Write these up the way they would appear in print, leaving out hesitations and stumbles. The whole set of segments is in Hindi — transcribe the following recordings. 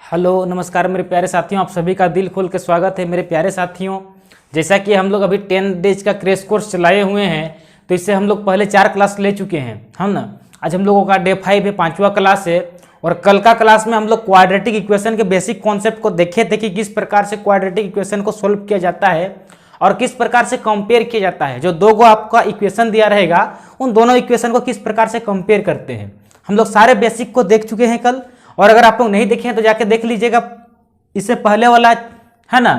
हेलो नमस्कार मेरे प्यारे साथियों, आप सभी का दिल खोल के स्वागत है। मेरे प्यारे साथियों, जैसा कि हम लोग अभी 10 डेज का क्रैश कोर्स चलाए हुए हैं, तो इससे हम लोग पहले 4 क्लास ले चुके हैं हम ना। आज हम लोगों का डे 5 है, 5वां क्लास है। और कल का क्लास में हम लोग क्वाड्रेटिक इक्वेशन के बेसिक कॉन्सेप्ट को देखे थे कि किस प्रकार से क्वाड्रेटिक इक्वेशन को सोल्व किया जाता है और किस प्रकार से कंपेयर किया जाता है। जो दो आपका इक्वेशन दिया रहेगा, उन दोनों इक्वेशन को किस प्रकार से कंपेयर करते हैं, हम लोग सारे बेसिक को देख चुके हैं कल। और अगर आप लोग नहीं देखे हैं तो जाके देख लीजिएगा, इससे पहले वाला है ना।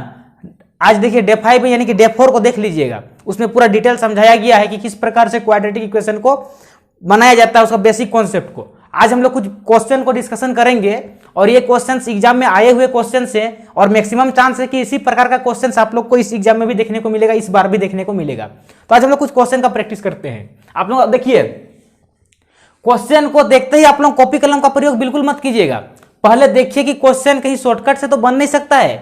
आज देखिए डे 5 यानी कि डे 4 को देख लीजिएगा, उसमें पूरा डिटेल समझाया गया है कि किस प्रकार से क्वाड्रेटिक इक्वेशन को बनाया जाता है, उसका बेसिक कॉन्सेप्ट को। आज हम लोग कुछ क्वेश्चन को डिस्कशन करेंगे और ये क्वेश्चंस एग्जाम में आए हुए क्वेश्चंस हैं और मैक्सिमम चांस है कि इसी प्रकार का क्वेश्चंस आप लोग को इस एग्जाम में भी देखने को मिलेगा, इस बार भी देखने को मिलेगा। तो आज हम लोग कुछ क्वेश्चन का प्रैक्टिस करते हैं। आप लोग देखिए, क्वेश्चन को देखते ही आप लोग कॉपी कलम का प्रयोग बिल्कुल मत कीजिएगा। पहले देखिए कि क्वेश्चन कहीं शॉर्टकट से तो बन नहीं सकता है,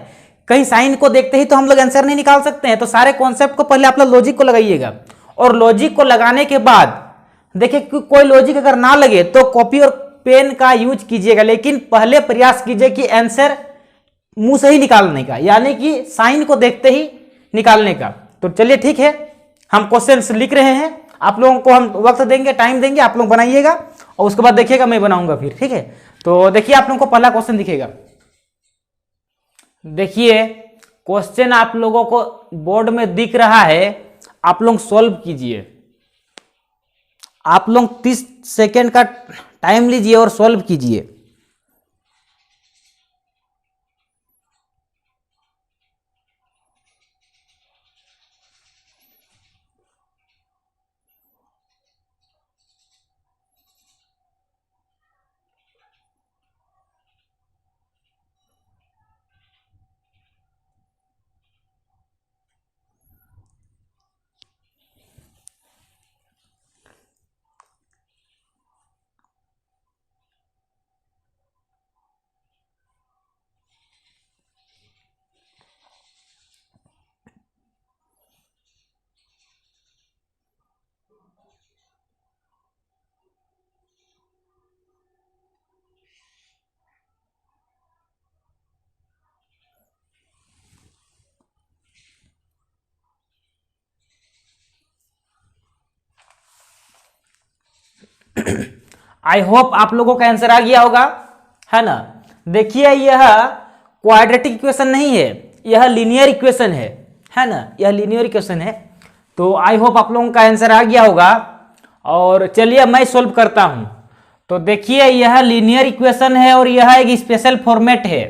कहीं साइन को देखते ही तो हम लोग आंसर नहीं निकाल सकते हैं। तो सारे कॉन्सेप्ट को पहले आप लोग लॉजिक को लगाइएगा और लॉजिक को लगाने के बाद देखिए कोई लॉजिक अगर ना लगे तो कॉपी और पेन का यूज कीजिएगा, लेकिन पहले प्रयास कीजिए कि आंसर मुंह से ही निकालने का, यानी कि साइन को देखते ही निकालने का। तो चलिए ठीक है, हम क्वेश्चंस लिख रहे हैं, आप लोगों को हम वक्त देंगे, टाइम देंगे, आप लोग बनाइएगा और उसके बाद देखिएगा मैं बनाऊंगा फिर, ठीक है। तो देखिए आप लोगों को पहला क्वेश्चन दिखेगा। देखिए क्वेश्चन आप लोगों को बोर्ड में दिख रहा है, आप लोग सॉल्व कीजिए। आप लोग 30 सेकेंड का टाइम लीजिए और सॉल्व कीजिए। आई होप आप लोगों का आंसर आ गया होगा, है ना। देखिए यह क्वाड्रेटिक इक्वेशन नहीं है, यह लीनियर इक्वेशन है ना, यह लीनियर इक्वेशन है। तो आई होप आप लोगों का आंसर आ गया होगा। और चलिए मैं सॉल्व करता हूं। तो देखिए यह लीनियर इक्वेशन है और यह एक स्पेशल फॉर्मेट है,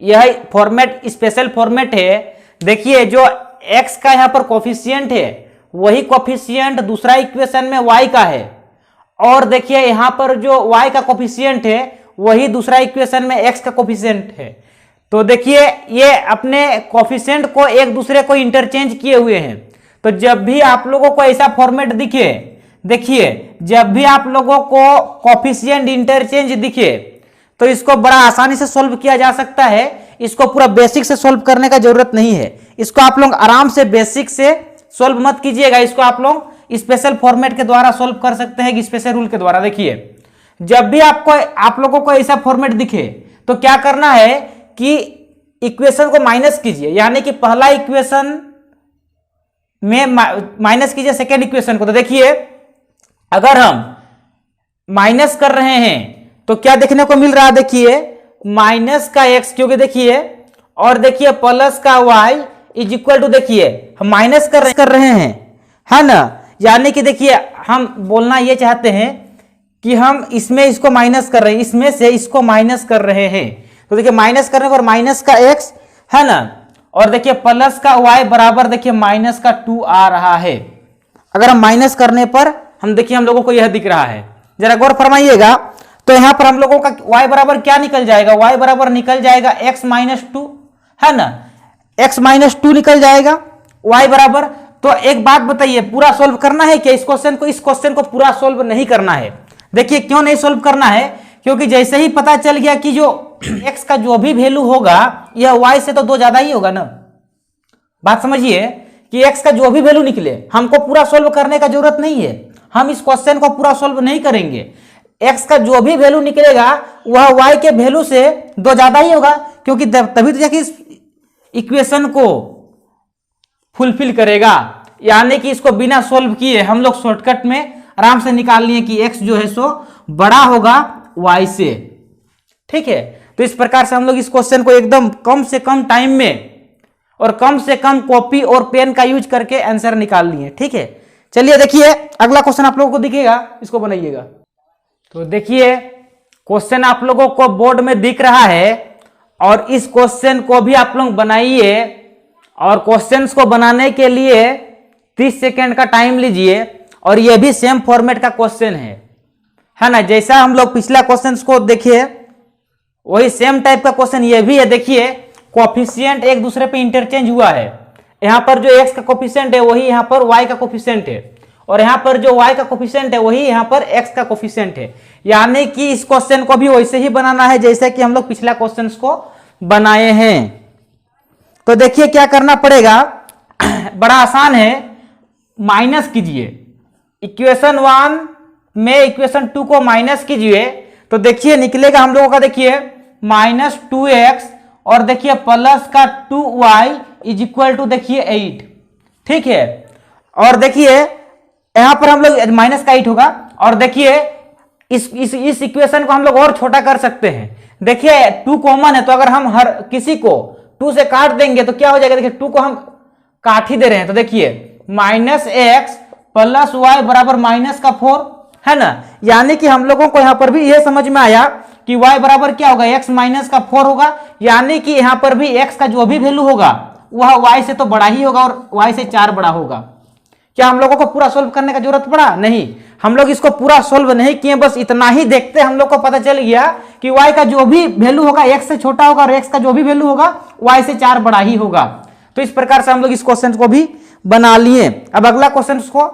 यह फॉर्मेट स्पेशल फॉर्मेट है। देखिए जो x का यहाँ पर कोफिशिएंट है, वही कोफिशिएंट दूसरा इक्वेशन में y का है, और देखिए यहां पर जो y का कोफिशिएंट है वही दूसरा इक्वेशन में x का कोफिशिएंट है। तो देखिए ये अपने कोफिशिएंट को एक दूसरे को इंटरचेंज किए हुए हैं। तो जब भी आप लोगों को ऐसा फॉर्मेट दिखे, देखिए जब भी आप लोगों को कोफिशिएंट इंटरचेंज दिखे तो इसको बड़ा आसानी से सॉल्व किया जा सकता है। इसको पूरा बेसिक से सॉल्व करने का जरूरत नहीं है, इसको आप लोग आराम से बेसिक से सॉल्व मत कीजिएगा, इसको आप लोग स्पेशल फॉर्मेट के द्वारा सॉल्व कर सकते हैं, स्पेशल रूल के द्वारा। देखिए जब भी आप लोगों को ऐसा फॉर्मेट दिखे तो क्या करना है कि इक्वेशन को माइनस कीजिए, यानी कि पहला इक्वेशन में माइनस कीजिए सेकेंड इक्वेशन को। तो देखिए अगर हम माइनस कर रहे हैं तो क्या देखने को मिल रहा है, देखिए माइनस का x, क्योंकि देखिए और देखिए प्लस का y इज इक्वल टू, देखिए हम माइनस कर रहे हैं, है ना। यानी कि देखिए हम बोलना ये चाहते हैं कि हम इसमें इसको माइनस कर रहे हैं, इसमें से इसको माइनस कर रहे हैं। तो देखिए माइनस करने पर माइनस का x, है ना, और देखिए प्लस का y बराबर देखिए माइनस का 2 आ रहा है। अगर हम माइनस करने पर हम देखिए हम लोगों को यह दिख रहा है, जरा गौर फरमाइएगा। तो यहां पर हम लोगों का y बराबर क्या निकल जाएगा, y बराबर निकल जाएगा x माइनस 2, है ना, x माइनस 2 निकल जाएगा y बराबर। तो एक बात बताइए, पूरा सोल्व करना है क्या इस क्वेश्चन को पूरा सोल्व नहीं करना है। देखिए क्यों नहीं सोल्व करना है, क्योंकि जैसे ही पता चल गया कि जो x का जो भी वैल्यू होगा यह y से तो 2 ज्यादा ही होगा ना। बात समझिए कि x का जो भी वैल्यू निकले, हमको पूरा सोल्व करने का जरूरत नहीं है, हम इस क्वेश्चन को पूरा सोल्व नहीं करेंगे। x का जो भी वैल्यू निकलेगा वह y के वैल्यू से 2 ज्यादा ही होगा, क्योंकि तभी तो जाके इस इक्वेशन को फुलफिल करेगा। यानी कि इसको बिना सोल्व किए हम लोग शॉर्टकट में आराम से निकाल लिए कि x जो है सो बड़ा होगा y से। ठीक है, तो इस प्रकार से हम लोग इस क्वेश्चन को एकदम कम से कम टाइम में और कम से कम कॉपी और पेन का यूज करके आंसर निकाल लिए। ठीक है, चलिए देखिए अगला क्वेश्चन आप लोगों को दिखेगा, इसको बनाइएगा। तो देखिए क्वेश्चन आप लोगों को बोर्ड में दिख रहा है और इस क्वेश्चन को भी आप लोग बनाइए और क्वेश्चंस को बनाने के लिए 30 सेकेंड का टाइम लीजिए और यह भी सेम फॉर्मेट का क्वेश्चन है ना। जैसा हम लोग पिछला क्वेश्चंस को देखिए वही सेम टाइप का क्वेश्चन ये भी है। देखिए कोफिशिएंट एक दूसरे पे इंटरचेंज हुआ है। यहाँ पर जो x का कोफिशिएंट है वही यहाँ पर y का कोफिशिएंट है और यहाँ पर जो y का कोफिशिएंट है वही यहाँ पर x का कोफिशिएंट है। यानी कि इस क्वेश्चन को भी वैसे ही बनाना है जैसे कि हम लोग पिछला क्वेश्चन को बनाए हैं। तो देखिए क्या करना पड़ेगा, बड़ा आसान है, माइनस कीजिए इक्वेशन 1 में इक्वेशन 2 को माइनस कीजिए तो देखिए निकलेगा हम लोगों का, देखिए -2x और देखिए प्लस का 2y इज इक्वल टू देखिए 8। ठीक है, और देखिए यहां पर हम लोग माइनस का 8 होगा और देखिए इस इक्वेशन को हम लोग और छोटा कर सकते हैं। देखिए 2 कॉमन है तो अगर हम हर किसी को 2 से काट देंगे तो क्या हो जाएगा, देखिए 2 को हम काट ही दे रहे हैं तो देखिए -x प्लस y बराबर -4 है ना। यानी कि हम लोगों को यहां पर भी यह समझ में आया कि y बराबर क्या होगा, x -4 होगा। यानी कि यहां पर भी x का जो भी वैल्यू होगा वह y से तो बड़ा ही होगा और y से 4 बड़ा होगा। क्या हम लोगों को पूरा सोल्व करने का जरूरत पड़ा? नहीं, हम लोग इसको पूरा सोल्व नहीं किए, बस इतना ही देखते हम लोग को पता चल गया कि y का जो भी वैल्यू होगा x से छोटा होगा और x का जो भी वैल्यू होगा y से 4 बड़ा ही होगा। तो इस प्रकार से हम लोग इस क्वेश्चन को भी बना लिए। अब अगला क्वेश्चन को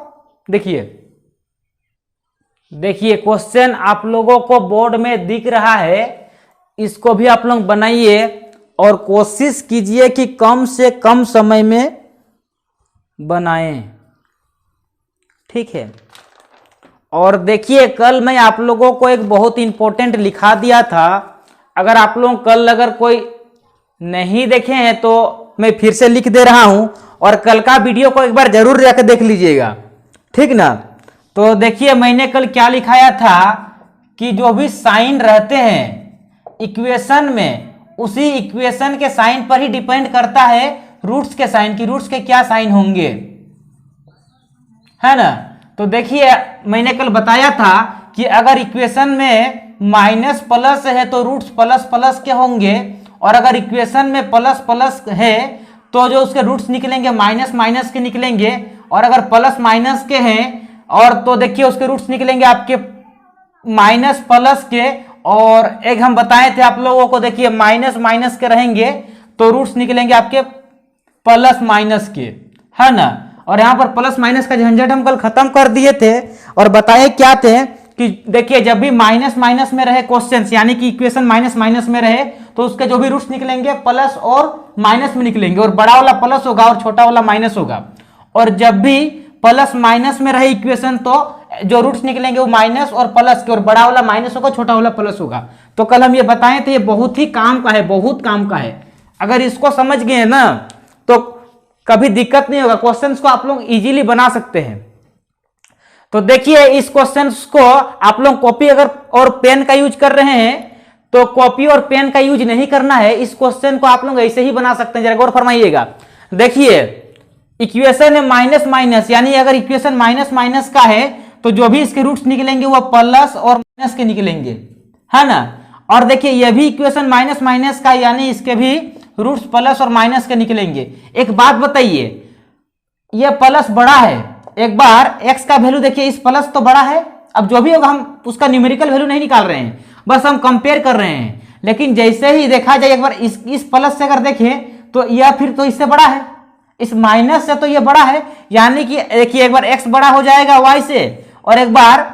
देखिए क्वेश्चन आप लोगों को बोर्ड में दिख रहा है, इसको भी आप लोग बनाइए और कोशिश कीजिए कि कम से कम समय में बनाएं। ठीक है, और देखिए कल मैं आप लोगों को एक बहुत इंपॉर्टेंट लिखा दिया था, अगर आप लोग कल अगर कोई नहीं देखे हैं तो मैं फिर से लिख दे रहा हूं और कल का वीडियो को एक बार जरूर जाकर देख लीजिएगा। ठीक ना, तो देखिए मैंने कल क्या लिखाया था कि जो भी साइन रहते हैं इक्वेशन में उसी इक्वेशन के साइन पर ही डिपेंड करता है रूट्स के साइन की, रूट्स के क्या साइन होंगे, है ना। तो देखिए मैंने कल बताया था कि अगर इक्वेशन में माइनस प्लस है तो रूट्स प्लस प्लस के होंगे और अगर इक्वेशन में प्लस प्लस है तो जो उसके रूट्स निकलेंगे माइनस माइनस के निकलेंगे और अगर प्लस माइनस के हैं और तो देखिए उसके रूट्स निकलेंगे आपके माइनस प्लस के। और एक हम बताए थे आप लोगों को, देखिए माइनस माइनस के रहेंगे तो रूट्स निकलेंगे आपके प्लस माइनस के, है ना। और यहां पर प्लस माइनस का झंझट हम कल खत्म कर दिए थे और बताए क्या थे कि देखिए जब भी माइनस माइनस में रहे क्वेश्चंस, यानी कि इक्वेशन माइनस माइनस में रहे तो उसके जो भी रूट्स निकलेंगे प्लस और माइनस में निकलेंगे और बड़ा वाला प्लस होगा और छोटा वाला माइनस होगा। और जब भी प्लस माइनस में रहे इक्वेशन तो जो रूट्स निकलेंगे वो माइनस और प्लस के, और बड़ा वाला माइनस होगा छोटा वाला प्लस होगा। तो कल हम ये बताए थे, ये बहुत ही काम का है, बहुत काम का है। अगर इसको समझ गए ना तो कभी दिक्कत नहीं होगा, क्वेश्चंस को आप लोग इजीली बना सकते हैं। तो देखिए इस क्वेश्चंस को आप लोग कॉपी अगर और पेन का यूज कर रहे हैं तो कॉपी और पेन का यूज नहीं करना है, इस क्वेश्चन को आप लोग ऐसे ही बना सकते हैं। जरा गौर फरमाइएगा, देखिए इक्वेशन है माइनस माइनस, यानी अगर इक्वेशन माइनस माइनस का है तो जो भी इसके रूट्स निकलेंगे वो प्लस और माइनस के निकलेंगे, है ना। और देखिए यह भी इक्वेशन माइनस माइनस का, यानी इसके भी रूट्स प्लस और माइनस के निकलेंगे। एक बात बताइए, यह प्लस बड़ा है, एक बार x का वैल्यू देखिए, इस प्लस तो बड़ा है, अब जो भी होगा हम उसका न्यूमेरिकल वैल्यू नहीं निकाल रहे हैं, बस हम कंपेयर कर रहे हैं। लेकिन जैसे ही देखा जाए एक बार इस प्लस से अगर देखें तो यह फिर तो इससे बड़ा है, इस माइनस से तो यह बड़ा है, यानी कि देखिए एक बार x बड़ा हो जाएगा y से और एक बार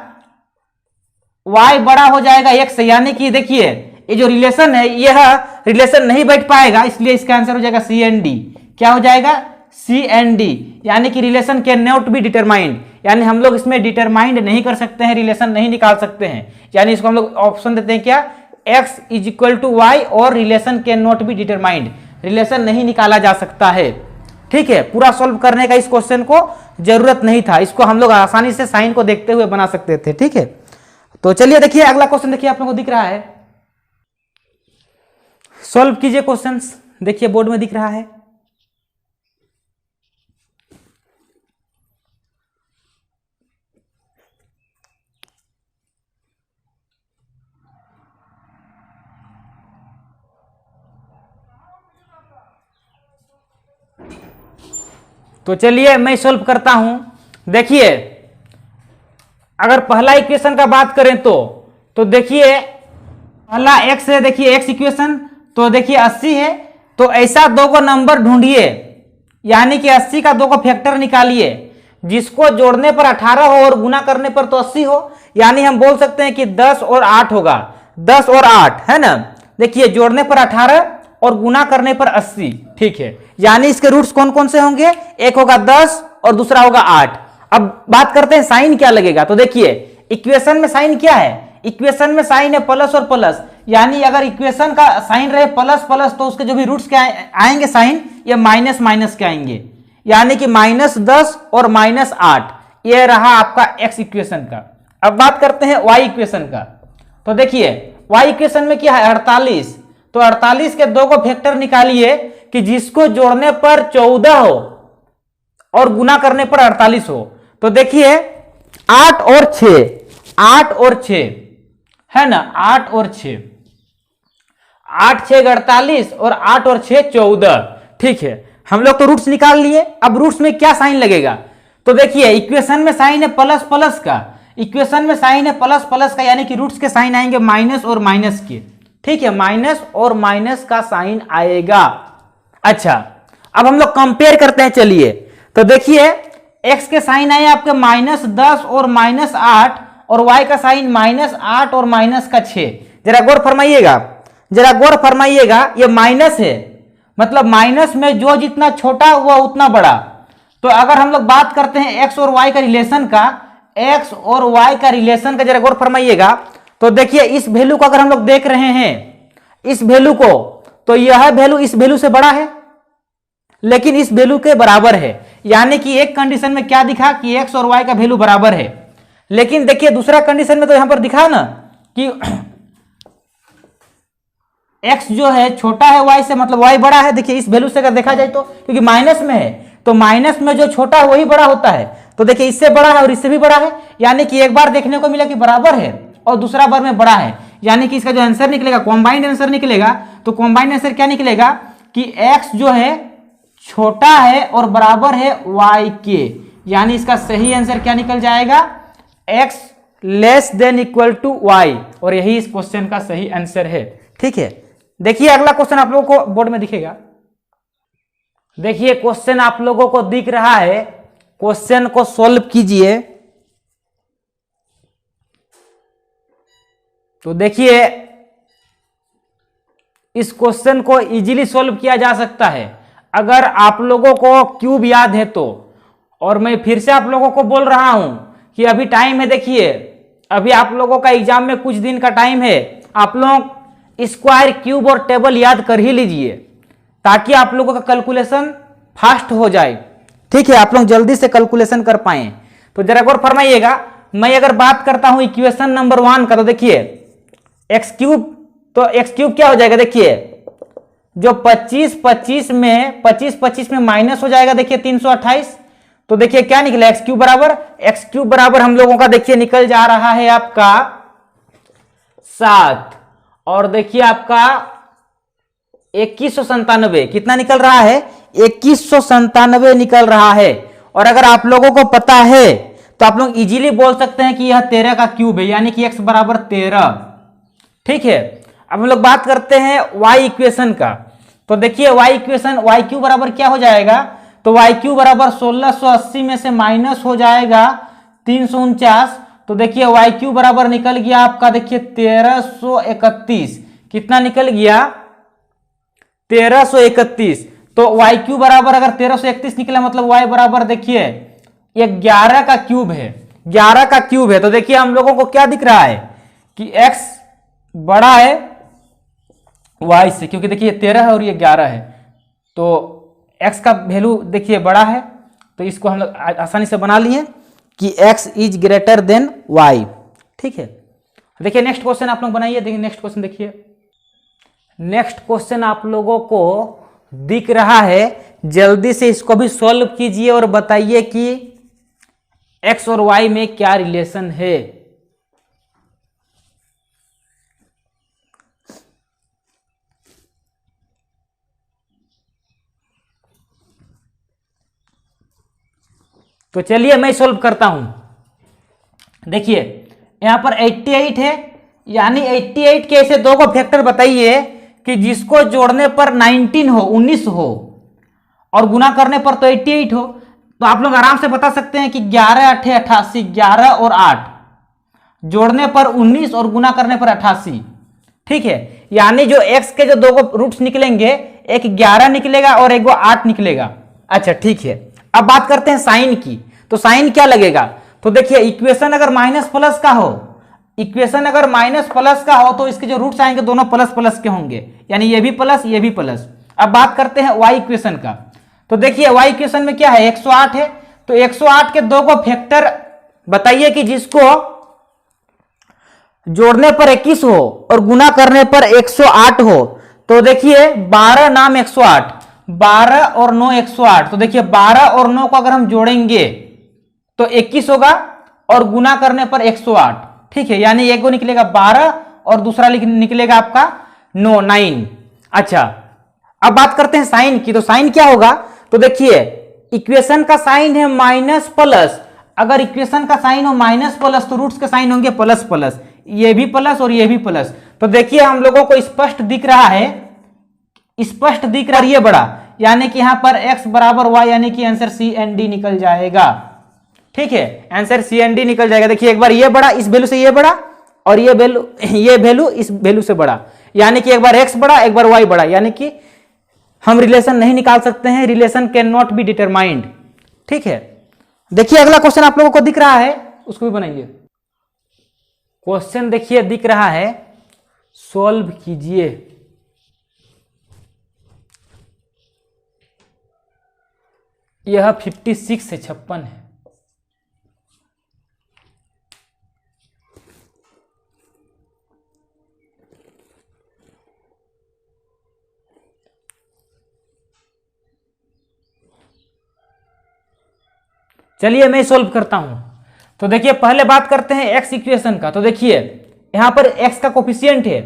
y बड़ा हो जाएगा x से। यानी कि देखिए ये जो रिलेशन है यह रिलेशन नहीं बैठ पाएगा, इसलिए इसका आंसर हो जाएगा सी एंड डी। क्या हो जाएगा? सी एंड डी, यानी कि relation can not be determined, यानी हम लोग इसमें डिटरमाइंड नहीं कर सकते हैं, रिलेशन नहीं निकाल सकते हैं। यानी इसको हम लोग ऑप्शन देते हैं क्या? x is equal to Y और relation can not be determined, relation नहीं निकाला जा सकता है। ठीक है, पूरा सॉल्व करने का इस क्वेश्चन को जरूरत नहीं था, इसको हम लोग आसानी से साइन को देखते हुए बना सकते थे। ठीक है, तो चलिए देखिए अगला क्वेश्चन, देखिए आप लोगों को दिख रहा है, सॉल्व कीजिए क्वेश्चंस, देखिए बोर्ड में दिख रहा है। तो चलिए मैं सॉल्व करता हूं। देखिए अगर पहला इक्वेशन का बात करें तो देखिए पहला x है, देखिए x इक्वेशन, तो देखिए 80 है, तो ऐसा दो को नंबर ढूंढिए, यानी कि 80 का दो को फैक्टर निकालिए जिसको जोड़ने पर 18 हो और गुना करने पर तो 80 हो, यानी हम बोल सकते हैं कि 10 और 8 होगा, 10 और 8 है ना। देखिए जोड़ने पर 18 और गुना करने पर 80। ठीक है, यानी इसके रूट्स कौन कौन से होंगे, एक होगा 10 और दूसरा होगा 8। अब बात करते हैं साइन क्या लगेगा, तो देखिए इक्वेशन में साइन क्या है, इक्वेशन में साइन है प्लस और प्लस, यानी अगर इक्वेशन का साइन रहे प्लस प्लस तो उसके जो भी रूट्स क्या आएंगे साइन, ये माइनस माइनस के आएंगे, यानी कि -10 और -8, ये रहा आपका एक्स इक्वेशन का। अब बात करते हैं वाई इक्वेशन का, तो देखिए वाई इक्वेशन में क्या है 48, तो 48 के दो को फैक्टर निकालिए कि जिसको जोड़ने पर 14 हो और गुना करने पर 48 हो। तो देखिए 8 और 6, 8 और 6 है ना, 8 और 6, 8 6 48 और 8 और 6 14। ठीक है, हम लोग तो रूट्स निकाल लिए। अब रूट्स में क्या साइन लगेगा, तो देखिए इक्वेशन में साइन है प्लस प्लस का, इक्वेशन में साइन है प्लस प्लस का, यानी कि रूट्स के साइन आएंगे माइनस और माइनस के। ठीक है, माइनस और माइनस का साइन आएगा। अच्छा, अब हम लोग कंपेयर करते हैं, चलिए तो देखिए x के साइन आए आपके -10 और -8 और y का साइन -8 और -6। जरा गौर फरमाइएगा, जरा गौर फरमाइएगा, ये माइनस है, मतलब माइनस में जो जितना छोटा हुआ उतना बड़ा। तो अगर हम लोग बात करते हैं x और y का रिलेशन का, x और y का रिलेशन का जरा गौर फरमाइएगा, तो देखिए इस वैल्यू को अगर हम लोग देख रहे हैं, इस वैल्यू को, तो यह वैल्यू इस वैल्यू से बड़ा है लेकिन इस वैल्यू के बराबर है, यानी कि एक कंडीशन में क्या दिखा कि x और y का वैल्यू बराबर है। लेकिन देखिए दूसरा कंडीशन में तो यहां पर दिखा ना कि x जो है छोटा है y से, मतलब y बड़ा है। देखिए इस वैल्यू से अगर देखा जाए तो, क्योंकि माइनस में है तो माइनस में जो छोटा है वही बड़ा होता है, तो देखिए इससे बड़ा है और इससे भी बड़ा है, यानी कि एक बार देखने को मिला कि बराबर है और दूसरा बार में बड़ा है, यानी कि इसका जो आंसर निकलेगा कॉम्बाइंड आंसर निकलेगा। तो कॉम्बाइंड आंसर क्या निकलेगा कि x जो है छोटा है और बराबर है y के, यानी इसका सही आंसर क्या निकल जाएगा, x less than equal to y, और यही इस क्वेश्चन का सही आंसर है। ठीक है, देखिए अगला क्वेश्चन आप लोगों को बोर्ड में दिखेगा। देखिए क्वेश्चन आप लोगों को दिख रहा है, क्वेश्चन को सॉल्व कीजिए। तो देखिए इस क्वेश्चन को इजीली सॉल्व किया जा सकता है अगर आप लोगों को क्यूब याद है तो। और मैं फिर से आप लोगों को बोल रहा हूं कि अभी टाइम है, देखिए अभी आप लोगों का एग्जाम में कुछ दिन का टाइम है, आप लोग स्क्वायर क्यूब और टेबल याद कर ही लीजिए ताकि आप लोगों का कैलकुलेशन फास्ट हो जाए। ठीक है, आप लोग जल्दी से कैलकुलेशन कर पाए। तो जरा गौर फरमाइएगा, मैं अगर बात करता हूं इक्वेशन नंबर 1 का, तो देखिए एक्स क्यूब, तो एक्स क्यूब क्या हो जाएगा, देखिए जो 25 में माइनस हो जाएगा, देखिए 328, तो देखिए क्या निकला एक्स क्यूब बराबर हम लोगों का देखिए निकल जा रहा है आपका 7, और देखिए आपका 2197 कितना निकल रहा है, 2197 निकल रहा है। और अगर आप लोगों को पता है तो आप लोग इजीली बोल सकते हैं कि यह 13 का क्यूब है, यानी कि x बराबर 13। ठीक है, अब हम लोग बात करते हैं y इक्वेशन का। तो देखिए y इक्वेशन, y क्यूब बराबर क्या हो जाएगा, तो y क्यूब बराबर 1680 में से माइनस हो जाएगा 349, तो देखिए y क्यूब बराबर निकल गया आपका, देखिए 1331, कितना निकल गया 1331। तो y क्यूब बराबर अगर 1331 निकला मतलब y बराबर देखिए 11 का क्यूब है, 11 का क्यूब है। तो देखिए हम लोगों को क्या दिख रहा है कि x बड़ा है y से, क्योंकि देखिए 13 है और ये 11 है, तो x का वैल्यू देखिए बड़ा है, तो इसको हम लोग आसानी से बना लिए कि x is greater than y। ठीक है, देखिए नेक्स्ट क्वेश्चन आप लोग बनाइए। देखिए नेक्स्ट क्वेश्चन देखिए, नेक्स्ट क्वेश्चन आप लोगों को दिख रहा है, जल्दी से इसको भी सॉल्व कीजिए और बताइए कि x और y में क्या रिलेशन है। तो चलिए मैं सॉल्व करता हूं। देखिए यहां पर 88 है, यानी 88 के ऐसे दो को फैक्टर बताइए कि जिसको जोड़ने पर 19 हो, 19 हो, और गुना करने पर तो 88 हो। तो आप लोग आराम से बता सकते हैं कि 11 8 88, 11 और 8 जोड़ने पर 19 और गुना करने पर 88। ठीक है, यानी जो x के जो दो को रूट्स निकलेंगे, एक 11 निकलेगा और एक वो 8 निकलेगा। अच्छा ठीक है, अब बात करते हैं साइन की। तो साइन क्या लगेगा? तो देखिए इक्वेशन अगर माइनस प्लस का हो, इक्वेशन अगर माइनस प्लस का हो तो इसके जो रूट्स आएंगे दोनों प्लस प्लस के होंगे, यानी ये भी प्लस ये भी प्लस। अब बात करते हैं y इक्वेशन का। तो देखिए y इक्वेशन में क्या है, 108 है, तो 108 के दो को फैक्टर बताइए कि जिसको जोड़ने पर 21 हो और गुना करने पर 108 हो। तो देखिए 12 नाम 108, 12 और 9 108। तो देखिए 12 और 9 को अगर हम जोड़ेंगे तो 21 होगा और गुना करने पर 108। ठीक है, यानी एक को निकलेगा 12 और दूसरा निकलेगा आपका 9। अच्छा अब बात करते हैं साइन की। तो साइन क्या होगा? तो देखिए इक्वेशन का साइन है माइनस प्लस, अगर इक्वेशन का साइन हो माइनस प्लस तो रूट्स के साइन होंगे प्लस प्लस, ये भी प्लस और ये भी प्लस। तो देखिए हम लोगों को स्पष्ट दिख रहा है, स्पष्ट दिख रहा है ये बड़ा, यानी कि यहां पर x बराबर y, यानी कि आंसर सी एंड डी निकल जाएगा। ठीक है, आंसर सी एंड डी निकल जाएगा। देखिए एक बार ये बड़ा इस वैल्यू से ये बड़ा और ये वैल्यू इस वैल्यू से बड़ा, यानी कि एक बार x बड़ा एक बार y बड़ा, यानी कि हम रिलेशन नहीं निकाल सकते हैं, relation can not be determined. ठीक है, देखिए अगला क्वेश्चन आप लोगों को दिख रहा है, उसको भी बनाइए। क्वेश्चन देखिए दिख रहा है, सॉल्व कीजिए। यह 56 से 56 है। चलिए मैं सॉल्व करता हूं। तो देखिए पहले बात करते हैं x इक्वेशन का। तो देखिए यहां पर x का कोफिशिएंट है,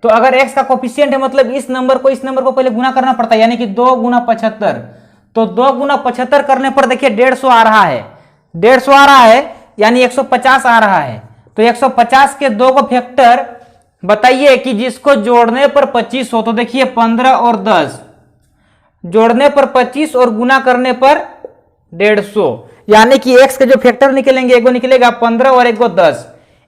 तो अगर x का कोफिशिएंट है मतलब इस नंबर को पहले गुना करना पड़ता है, यानी कि 2 गुना 75। तो 2 गुना 75 करने पर देखिए 150 आ रहा है, 150 आ रहा है, यानी 150 आ रहा है। तो 150 के दो को फैक्टर बताइए कि जिसको जोड़ने पर 25 हो। तो देखिए 15 और 10 जोड़ने पर 25 और गुना करने पर 150, यानी कि x के जो फैक्टर निकलेंगे, एक को निकलेगा 15 और एक को 10,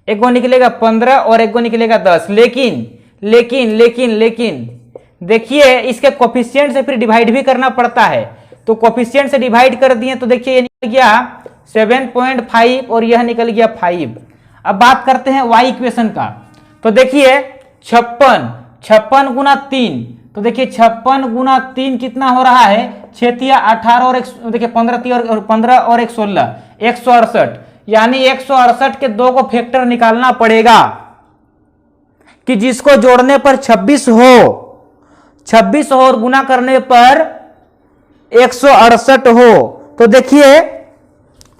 एक को निकलेगा 15 और एक को निकलेगा 10। लेकिन लेकिन लेकिन लेकिन देखिए इसके कोफिशिएंट से फिर डिवाइड भी करना पड़ता है। तो कोफिशिएंट से डिवाइड कर दिए तो देखिए ये निकल गया 7.5 और यह निकल गया 5। अब बात करते हैं y इक्वेशन का। तो देखिए 56 गुना 3, तो देखिए 56 गुना 3 कितना हो रहा है, 6 तिया 18 और देखिए 15 और 1 16, 168, यानी 168 के दो को फैक्टर निकालना पड़ेगा कि जिसको जोड़ने पर 26 हो और गुना करने पर 168 हो। तो देखिए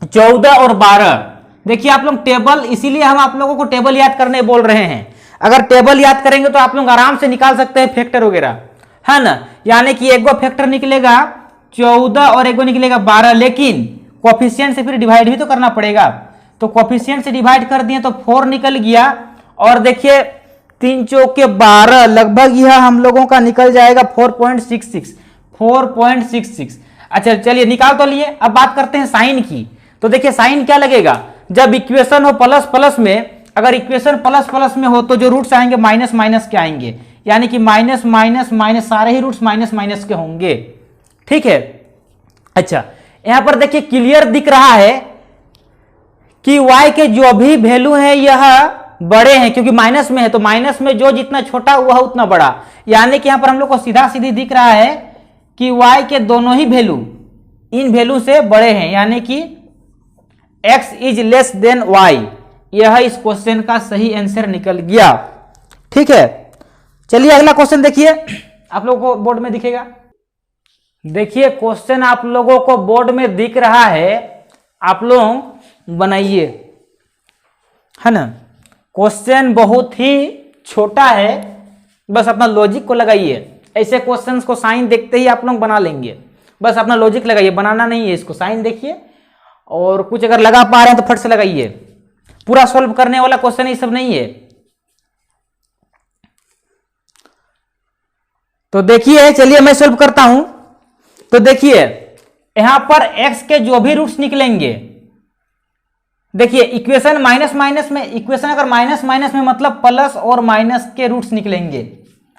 14 और 12, देखिए आप लोग टेबल, इसीलिए हम आप लोगों को टेबल याद करने बोल रहे हैं। अगर टेबल याद करेंगे तो आप लोग आराम से निकाल सकते हैं फैक्टर वगैरह, है ना। यानी कि एक गो फैक्टर निकलेगा 14 और एक गो निकलेगा 12, लेकिन कोफिशिएंट से फिर डिवाइड भी तो करना पड़ेगा। तो कोफिशिएंट से डिवाइड कर दिए तो 4 निकल गया, और देखिए 3 चौके 12, लगभग यह हम लोगों का निकल जाएगा 4.66। अच्छा चलिए निकाल तो लिए। अब बात करते हैं साइन की। तो देखिए साइन क्या लगेगा, जब इक्वेशन हो प्लस प्लस में, अगर इक्वेशन प्लस प्लस में हो तो जो रूट्स आएंगे माइनस माइनस के आएंगे, यानी कि माइनस माइनस माइनस, सारे ही रूट्स माइनस माइनस के होंगे। ठीक है, अच्छा यहां पर देखिए क्लियर दिख रहा है कि y के जो भी वैल्यू है यह बड़े हैं, क्योंकि माइनस में है, तो माइनस में जो जितना छोटा हुआ उतना बड़ा, यानी कि यहां पर हम लोग को सीधा सीधी दिख रहा है कि y के दोनों ही वैल्यू इन वैल्यू से बड़े हैं, यानी कि x is less than y। यह इस क्वेश्चन का सही आंसर निकल गया। ठीक है, चलिए अगला क्वेश्चन देखिए, आप लोगों को बोर्ड में दिखेगा। देखिए क्वेश्चन आप लोगों को बोर्ड में दिख रहा है, आप लोग बनाइए, है ना। क्वेश्चन बहुत ही छोटा है, बस अपना लॉजिक को लगाइए। ऐसे क्वेश्चंस को साइन देखते ही आप लोग बना लेंगे, बस अपना लॉजिक लगाइए, बनाना नहीं है इसको। साइन देखिए और कुछ अगर लगा पा रहे हैं तो फट से लगाइए। पूरा सॉल्व करने वाला क्वेश्चन ये सब नहीं है। तो देखिए, चलिए मैं सॉल्व करता हूं। तो देखिए यहां पर x के जो भी रूट्स निकलेंगे, देखिए इक्वेशन माइनस माइनस में, इक्वेशन अगर माइनस माइनस में मतलब प्लस और माइनस के रूट्स निकलेंगे।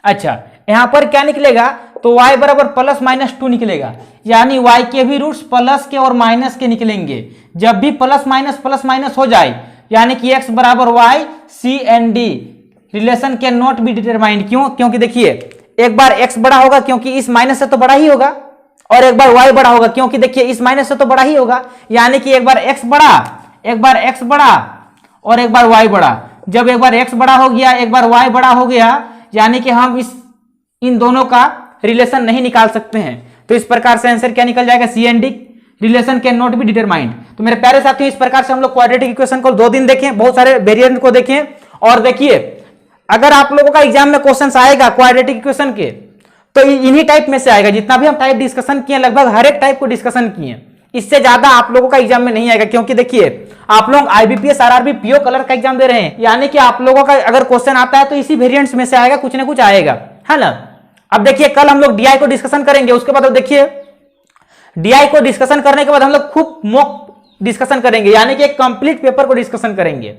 अच्छा, यहां पर क्या निकलेगा, तो y बराबर प्लस माइनस 2 निकलेगा, यानी y के भी रूट्स प्लस के और माइनस के निकलेंगे। जब भी प्लस माइनस हो जाए, यानी कि x बराबर y, c and d relation can not be determined. क्यों? क्योंकि देखिए एक बार x बड़ा होगा क्योंकि इस माइनस से तो बड़ा ही होगा, और एक बार y बड़ा होगा क्योंकि देखिए इस माइनस से तो बड़ा ही होगा, यानी कि एक बार x बड़ा, एक बार x बड़ा और एक बार y बड़ा। जब एक बार x बड़ा हो गया, एक बार y बड़ा हो गया, यानी कि हम इन दोनों का रिलेशन नहीं निकाल सकते हैं। तो इस प्रकार से आंसर क्या निकल जाएगा, C and D relation can not be determined. तो मेरे प्यारे साथियों, इस प्रकार से हम लोग क्वाड्रेटिक इक्वेशन को 2 दिन देखें, बहुत सारे वेरिएंट को देखें। और देखिए अगर आप लोगों का एग्जाम में क्वेश्चन आएगा क्वाड्रेटिक इक्वेशन के, तो इन्हीं टाइप में से आएगा। जितना भी हम टाइप डिस्कशन किए, लगभग हर एक टाइप को डिस्कशन किए, इससे ज्यादा आप लोगों का एग्जाम में नहीं आएगा। क्योंकि देखिए आप लोग आईबीपीएस आरआरबी पीओ कलर का एग्जाम दे रहे हैं, यानी कि आप लोगों का अगर क्वेश्चन आता है तो इसी वेरिएंट्स में से आएगा, कुछ ना कुछ आएगा, है ना। अब देखिए कल हम लोग डीआई को डिस्कशन करेंगे, उसके बाद देखिए डीआई को डिस्कशन करने के बाद हम लोग खूब मॉक डिस्कशन करेंगे, यानी कि एक कंप्लीट पेपर को डिस्कशन करेंगे।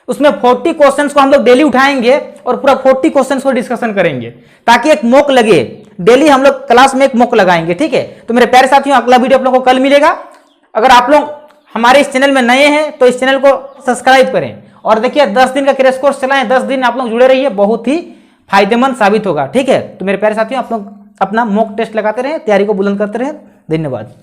उसमें 40 क्वेश्चंस को हम लोग डेली उठाएंगे और पूरा 40 क्वेश्चंस को डिस्कशन करेंगे, ताकि एक मॉक लगे। डेली हम लोग क्लास में एक मॉक लगाएंगे, ठीक है। तो मेरे प्यारे साथियों, अगला वीडियो आप लोगों को कल मिलेगा। अगर आप लोग हमारे इस चैनल में नए हैं तो इस चैनल को सब्सक्राइब करें, और देखिए 10 दिन का क्रैश कोर्स चलाएं, 10 दिन आप लोग जुड़े रहिए, बहुत ही फायदेमंद साबित होगा, ठीक है। तो मेरे प्यारे साथियों, आप लोग अपना मॉक टेस्ट लगाते रहें, तैयारी को बुलंद करते रहें। धन्यवाद।